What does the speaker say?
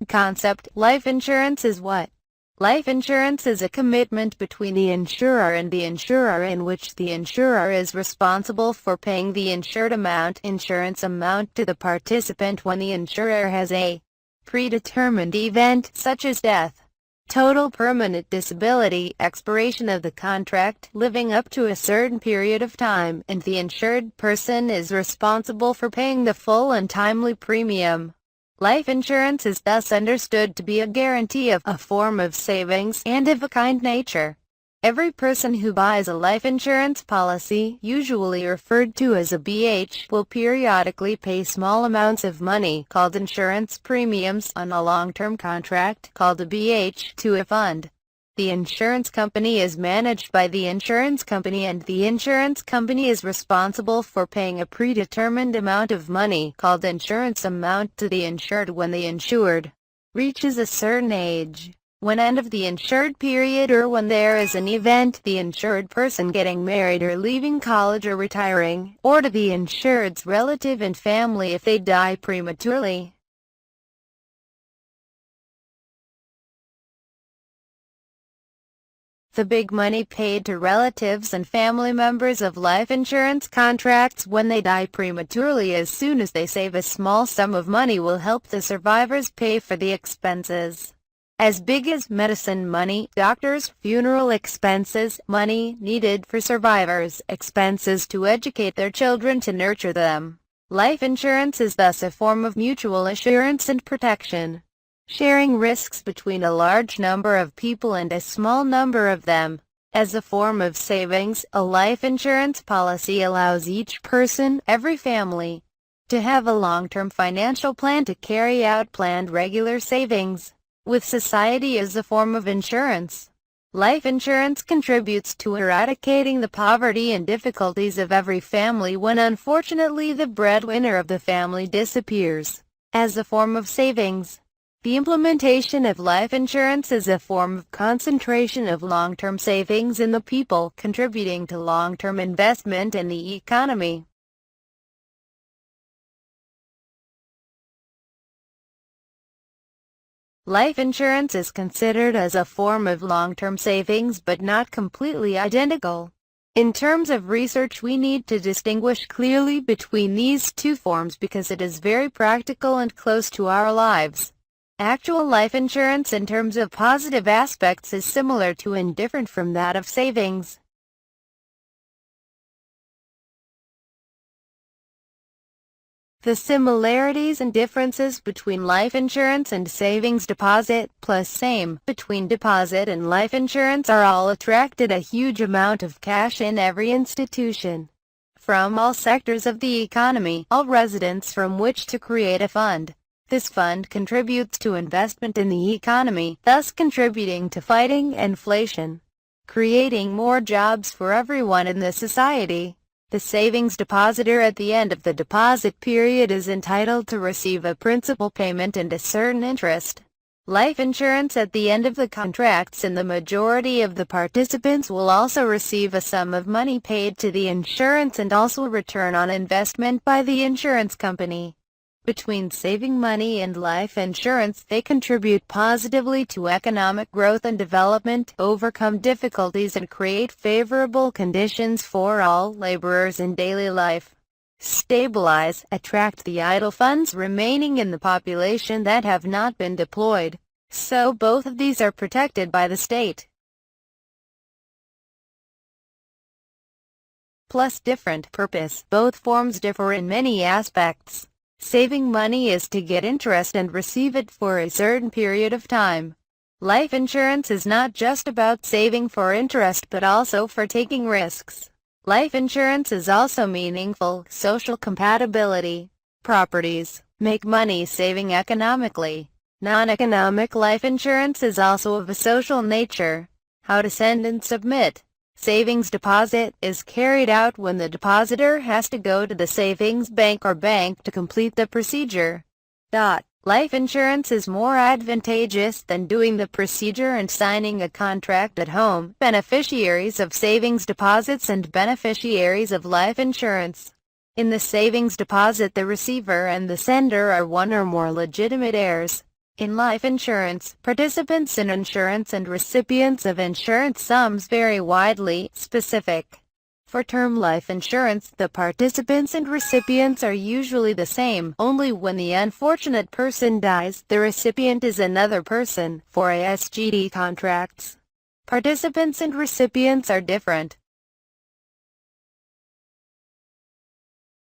Concept: life insurance is what? Life insurance is a commitment between the insurer and the insurer in which the insurer is responsible for paying the insured insurance amount to the participant when the insurer has a predetermined event such as death, total permanent disability, expiration of the contract, living up to a certain period of time, and the insured person is responsible for paying the full and timely premium. Life insurance is thus understood to be a guarantee of a form of savings and of a kind nature. Every person who buys a life insurance policy, usually referred to as a BH, will periodically pay small amounts of money, called insurance premiums, on a long-term contract, called a BH, to a fund. The insurance company is managed by the insurance company, and the insurance company is responsible for paying a predetermined amount of money, called insurance amount, to the insured when the insured reaches a certain age. When end of the insured period, or when there is an event, the insured person getting married or leaving college or retiring, or to the insured's relative and family if they die prematurely. The big money paid to relatives and family members of life insurance contracts when they die prematurely as soon as they save a small sum of money will help the survivors pay for the expenses as big as medicine money, doctors, funeral expenses, money needed for survivors, expenses to educate their children to nurture them. Life insurance is thus a form of mutual assurance and protection, sharing risks between a large number of people and a small number of them. As a form of savings, a life insurance policy allows each person, every family, to have a long-term financial plan to carry out planned regular savings. With society as a form of insurance, life insurance contributes to eradicating the poverty and difficulties of every family when unfortunately the breadwinner of the family disappears. As a form of savings, the implementation of life insurance is a form of concentration of long-term savings in the people, contributing to long-term investment in the economy. Life insurance is considered as a form of long-term savings but not completely identical. In terms of research, we need to distinguish clearly between these two forms because it is very practical and close to our lives. Actual life insurance in terms of positive aspects is similar to and different from that of savings. The similarities and differences between life insurance and savings deposit, plus same, between deposit and life insurance are all attracted a huge amount of cash in every institution, from all sectors of the economy, all residents from which to create a fund. This fund contributes to investment in the economy, thus contributing to fighting inflation, creating more jobs for everyone in the society. The savings depositor at the end of the deposit period is entitled to receive a principal payment and a certain interest. Life insurance at the end of the contracts, and the majority of the participants will also receive a sum of money paid to the insurance and also a return on investment by the insurance company. Between saving money and life insurance, they contribute positively to economic growth and development, overcome difficulties and create favorable conditions for all laborers in daily life, stabilize, attract the idle funds remaining in the population that have not been deployed. So both of these are protected by the state. Plus different purpose. Both forms differ in many aspects. Saving money is to get interest and receive it for a certain period of time. Life insurance is not just about saving for interest but also for taking risks. Life insurance is also meaningful. Social compatibility. Properties. Make money saving economically. Non-economic life insurance is also of a social nature. How to send and submit. Savings deposit is carried out when the depositor has to go to the savings bank or bank to complete the procedure. Life insurance is more advantageous than doing the procedure and signing a contract at home. Beneficiaries of savings deposits and beneficiaries of life insurance. In the savings deposit, the receiver and the sender are one or more legitimate heirs. In life insurance, participants in insurance and recipients of insurance sums vary widely. Specific. For term life insurance, the participants and recipients are usually the same. Only when the unfortunate person dies, the recipient is another person. For ASGD contracts, participants and recipients are different.